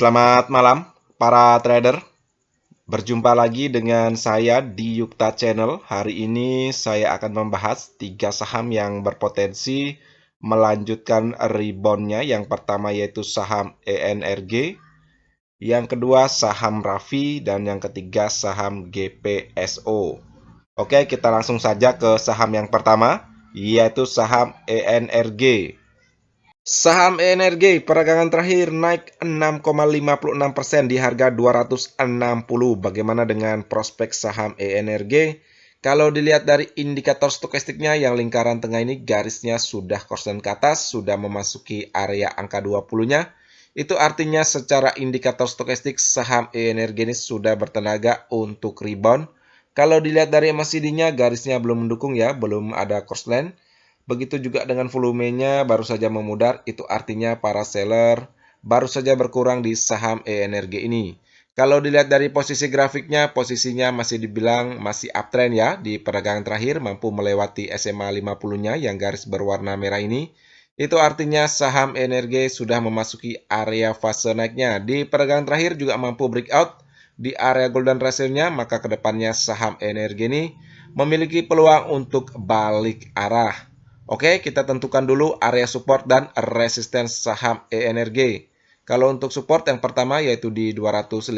Selamat malam, para trader. Berjumpa lagi dengan saya di Yukta Channel. Hari ini saya akan membahas 3 saham yang berpotensi melanjutkan reboundnya. Yang pertama yaitu saham ENRG, yang kedua saham Rafi, dan yang ketiga saham GPSO. Oke, kita langsung saja ke saham yang pertama, yaitu saham ENRG. Saham energi peragangan terakhir naik 6,56% di harga 260. Bagaimana dengan prospek saham ENRG? Kalau dilihat dari indikator stokastiknya yang lingkaran tengah ini garisnya sudah korsen ke atas, sudah memasuki area angka 20-nya. Itu artinya secara indikator stokastik saham ENRG ini sudah bertenaga untuk rebound. Kalau dilihat dari MACD-nya garisnya belum mendukung ya, belum ada crossline. Begitu juga dengan volumenya baru saja memudar, itu artinya para seller baru saja berkurang di saham ENRG ini. Kalau dilihat dari posisi grafiknya, posisinya masih dibilang masih uptrend ya. Di perdagangan terakhir mampu melewati SMA 50-nya yang garis berwarna merah ini. Itu artinya saham ENRG sudah memasuki area fase naiknya. Di perdagangan terakhir juga mampu breakout di area golden ratio-nya, maka kedepannya saham ENRG ini memiliki peluang untuk balik arah. Oke, kita tentukan dulu area support dan resistance saham ENRG. Kalau untuk support yang pertama yaitu di 258.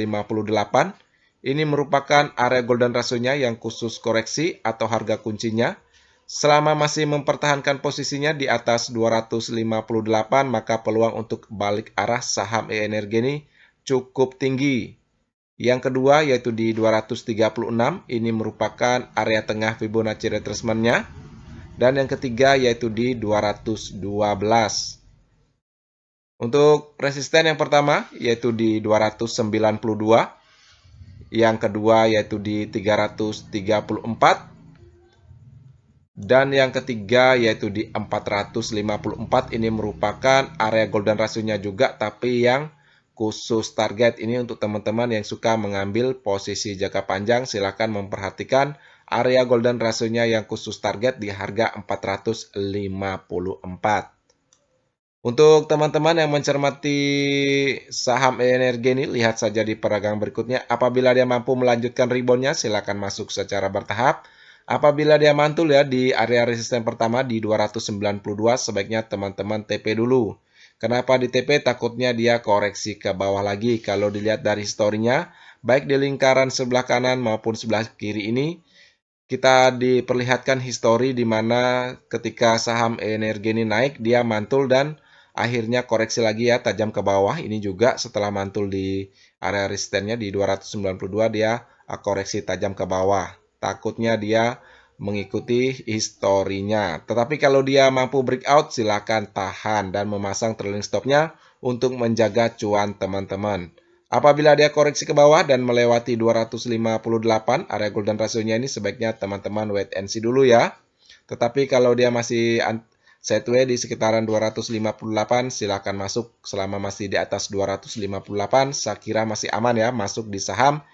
Ini merupakan area golden ratio-nya yang khusus koreksi atau harga kuncinya. Selama masih mempertahankan posisinya di atas 258, maka peluang untuk balik arah saham ENRG ini cukup tinggi. Yang kedua yaitu di 236. Ini merupakan area tengah Fibonacci retracement-nya. Dan yang ketiga yaitu di 212. Untuk resisten yang pertama yaitu di 292. Yang kedua yaitu di 334. Dan yang ketiga yaitu di 454. Ini merupakan area golden ratio-nya juga, tapi yang khusus target. Ini untuk teman-teman yang suka mengambil posisi jangka panjang, silakan memperhatikan area golden ratio-nya yang khusus target di harga 454. Untuk teman-teman yang mencermati saham ENRG ini, lihat saja di peragangan berikutnya. Apabila dia mampu melanjutkan rebound-nya, silakan masuk secara bertahap. Apabila dia mantul ya di area resisten pertama di 292, sebaiknya teman-teman TP dulu. Kenapa di TP? Takutnya dia koreksi ke bawah lagi. Kalau dilihat dari historinya, baik di lingkaran sebelah kanan maupun sebelah kiri ini, kita diperlihatkan histori di mana ketika saham ENRG ini naik, dia mantul dan akhirnya koreksi lagi ya, tajam ke bawah. Ini juga setelah mantul di area resistennya di 292, dia koreksi tajam ke bawah. Takutnya dia mengikuti historinya. Tetapi kalau dia mampu breakout, silakan tahan dan memasang trailing stopnya untuk menjaga cuan teman-teman. Apabila dia koreksi ke bawah dan melewati 258, area golden ratio-nya ini sebaiknya teman-teman wait and see dulu ya. Tetapi kalau dia masih sideways di sekitaran 258, silakan masuk selama masih di atas 258. Saya kira masih aman ya masuk di saham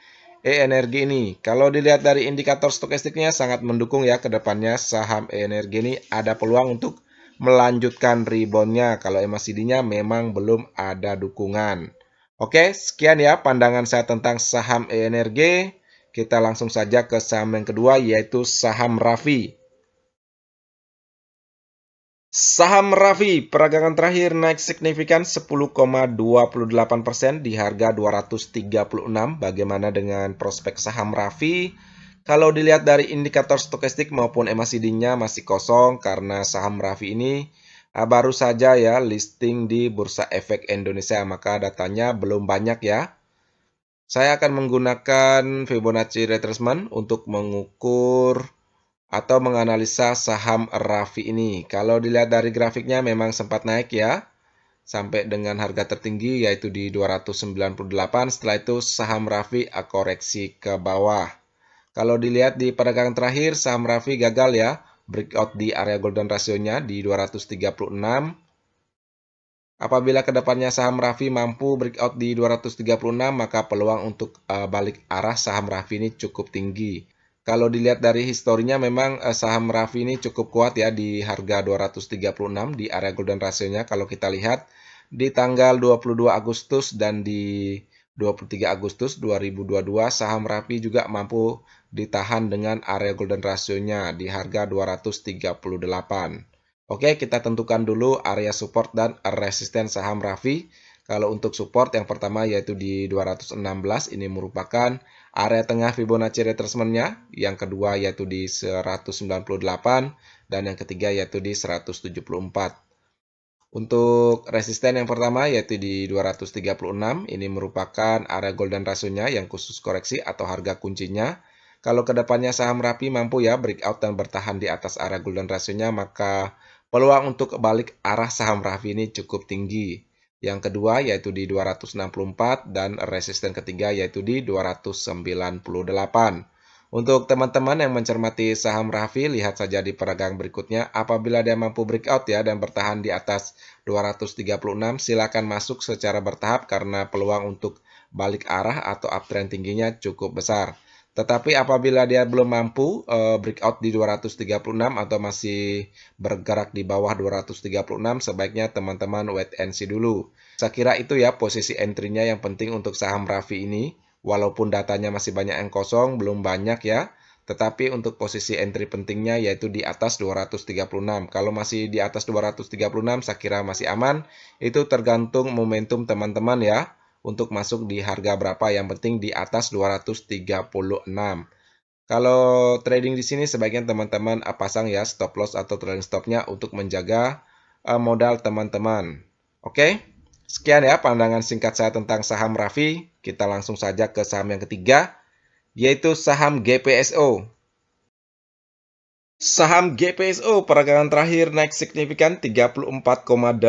ENRG ini. Kalau dilihat dari indikator stokastiknya sangat mendukung ya ke depannya saham ENRG ini ada peluang untuk melanjutkan rebound-nya. Kalau MACD-nya memang belum ada dukungan. Oke, sekian ya pandangan saya tentang saham ENRG. Kita langsung saja ke saham yang kedua yaitu saham Rafi. Saham Rafi peragangan terakhir naik signifikan 10,28% di harga 236. Bagaimana dengan prospek saham Rafi? Kalau dilihat dari indikator stokastik maupun MACD-nya masih kosong karena saham Rafi ini baru saja ya listing di Bursa Efek Indonesia, maka datanya belum banyak ya. Saya akan menggunakan Fibonacci retracement untuk mengukur atau menganalisa saham Rafi ini. Kalau dilihat dari grafiknya memang sempat naik ya, sampai dengan harga tertinggi yaitu di 298. Setelah itu saham Rafi koreksi ke bawah. Kalau dilihat di perdagangan terakhir, saham Rafi gagal ya, breakout di area golden ratio-nya di 236. Apabila kedepannya saham Rafi mampu breakout di 236, maka peluang untuk balik arah saham Rafi ini cukup tinggi. Kalau dilihat dari historinya memang saham Rafi ini cukup kuat ya di harga 236 di area golden ratio-nya. Kalau kita lihat Di tanggal 22 Agustus dan di 23 Agustus 2022, saham Rappi juga mampu ditahan dengan area golden ratio-nya di harga 238. Oke, kita tentukan dulu area support dan resisten saham Rappi. Kalau untuk support yang pertama yaitu di 216, ini merupakan area tengah Fibonacci retracement-nya. Yang kedua yaitu di 198 dan yang ketiga yaitu di 174. Untuk resisten yang pertama yaitu di 236, ini merupakan area golden ratio-nya yang khusus koreksi atau harga kuncinya. Kalau kedepannya saham Rappi mampu ya breakout dan bertahan di atas area golden ratio-nya, maka peluang untuk balik arah saham Rappi ini cukup tinggi. Yang kedua yaitu di 264 dan resisten ketiga yaitu di 298. Untuk teman-teman yang mencermati saham Rappi, lihat saja di peragangan berikutnya. Apabila dia mampu breakout ya dan bertahan di atas 236, silakan masuk secara bertahap karena peluang untuk balik arah atau uptrend tingginya cukup besar. Tetapi apabila dia belum mampu breakout di 236 atau masih bergerak di bawah 236, sebaiknya teman-teman wait and see dulu. Saya kira itu ya posisi entry-nya yang penting untuk saham Rappi ini. Walaupun datanya masih banyak yang kosong, belum banyak ya. Tetapi untuk posisi entry pentingnya yaitu di atas 236. Kalau masih di atas 236, saya kira masih aman. Itu tergantung momentum teman-teman ya. Untuk masuk di harga berapa, yang penting di atas 236. Kalau trading di sini sebaiknya teman-teman pasang ya stop loss atau trailing stopnya untuk menjaga modal teman-teman. Oke? Sekian ya pandangan singkat saya tentang saham Rappi. Kita langsung saja ke saham yang ketiga, yaitu saham GPSO. Saham GPSO peragangan terakhir naik signifikan 34,82%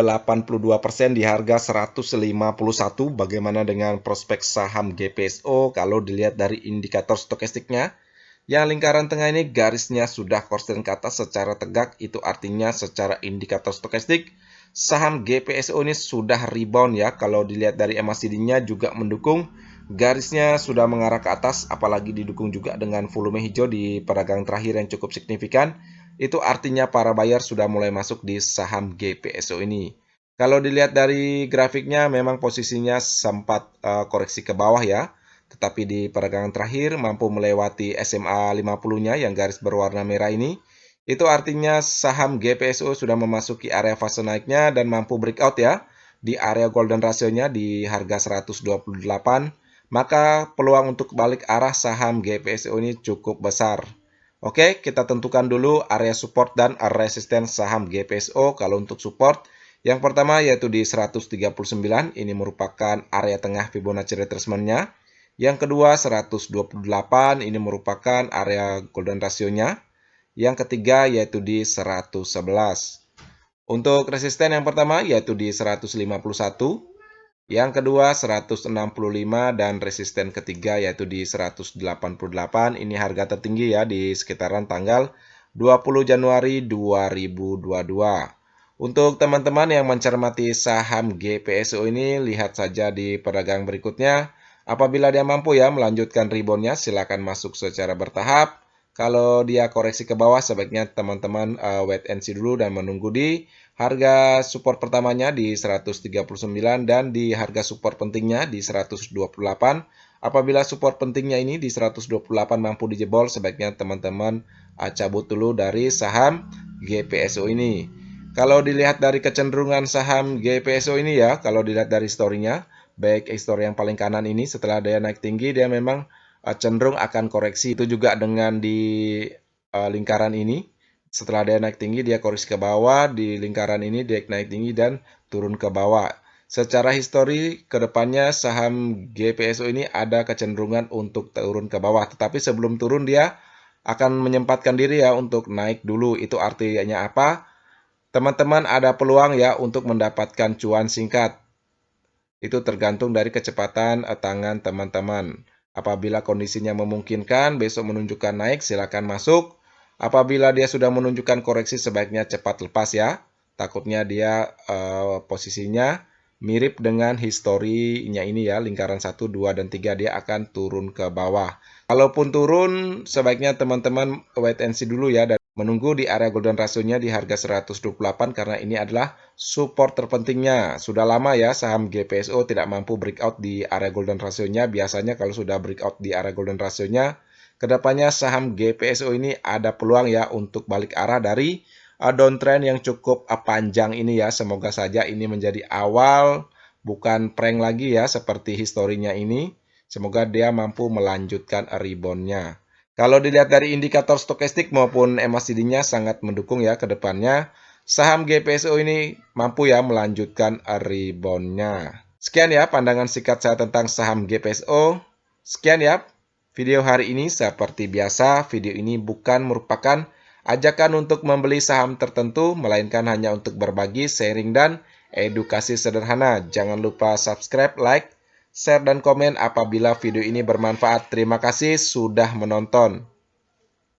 di harga 151. Bagaimana dengan prospek saham GPSO kalau dilihat dari indikator stokastiknya? Yang lingkaran tengah ini garisnya sudah konsisten ke atas secara tegak, itu artinya secara indikator stokastik saham GPSO ini sudah rebound ya. Kalau dilihat dari MACD-nya juga mendukung, garisnya sudah mengarah ke atas, apalagi didukung juga dengan volume hijau di peragangan terakhir yang cukup signifikan. Itu artinya para buyer sudah mulai masuk di saham GPSO ini. Kalau dilihat dari grafiknya memang posisinya sempat koreksi ke bawah ya. Tetapi di peragangan terakhir mampu melewati SMA 50-nya yang garis berwarna merah ini. Itu artinya saham GPSO sudah memasuki area fase naiknya dan mampu breakout ya di area golden ratio-nya di harga 128. Maka peluang untuk balik arah saham GPSO ini cukup besar. Oke, kita tentukan dulu area support dan resisten saham GPSO. Kalau untuk support, yang pertama yaitu di 139, ini merupakan area tengah Fibonacci retracement-nya. Yang kedua 128, ini merupakan area golden ratio-nya. Yang ketiga yaitu di 111. Untuk resisten yang pertama yaitu di 151. Yang kedua 165 dan resisten ketiga yaitu di 188. Ini harga tertinggi ya di sekitaran tanggal 20 Januari 2022. Untuk teman-teman yang mencermati saham GPSO ini, lihat saja di pedagang berikutnya. Apabila dia mampu ya melanjutkan reboundnya, silakan masuk secara bertahap. Kalau dia koreksi ke bawah, sebaiknya teman-teman wait and see dulu dan menunggu di harga support pertamanya di 139 dan di harga support pentingnya di 128. Apabila support pentingnya ini di 128 mampu dijebol, sebaiknya teman-teman cabut dulu dari saham GPSO ini. Kalau dilihat dari kecenderungan saham GPSO ini ya, kalau dilihat dari historinya, baik histori yang paling kanan ini setelah dia naik tinggi, dia memang cenderung akan koreksi. Itu juga dengan di lingkaran ini. Setelah dia naik tinggi, dia koreksi ke bawah. Di lingkaran ini dia naik tinggi dan turun ke bawah. Secara histori, kedepannya saham GPSO ini ada kecenderungan untuk turun ke bawah. Tetapi sebelum turun, dia akan menyempatkan diri ya untuk naik dulu. Itu artinya apa? Teman-teman ada peluang ya untuk mendapatkan cuan singkat. Itu tergantung dari kecepatan tangan teman-teman. Apabila kondisinya memungkinkan, besok menunjukkan naik, silakan masuk. Apabila dia sudah menunjukkan koreksi, sebaiknya cepat lepas ya. Takutnya dia posisinya mirip dengan historinya ini ya, lingkaran 1, 2, dan 3 dia akan turun ke bawah. Kalaupun turun, sebaiknya teman-teman wait and see dulu ya dan menunggu di area golden ratio-nya di harga 128 karena ini adalah support terpentingnya. Sudah lama ya saham GPSO tidak mampu breakout di area golden ratio-nya. Biasanya kalau sudah breakout di area golden ratio-nya, kedepannya saham GPSO ini ada peluang ya untuk balik arah dari downtrend yang cukup panjang ini ya. Semoga saja ini menjadi awal, bukan prank lagi ya seperti historinya ini. Semoga dia mampu melanjutkan rebound-nya. Kalau dilihat dari indikator stokastik maupun MACD-nya sangat mendukung ya ke depannya. Saham GPSO ini mampu ya melanjutkan rebound-nya. Sekian ya pandangan singkat saya tentang saham GPSO. Sekian ya video hari ini. Seperti biasa, video ini bukan merupakan ajakan untuk membeli saham tertentu, melainkan hanya untuk berbagi, sharing, dan edukasi sederhana. Jangan lupa subscribe, like, share, dan komen apabila video ini bermanfaat. Terima kasih sudah menonton.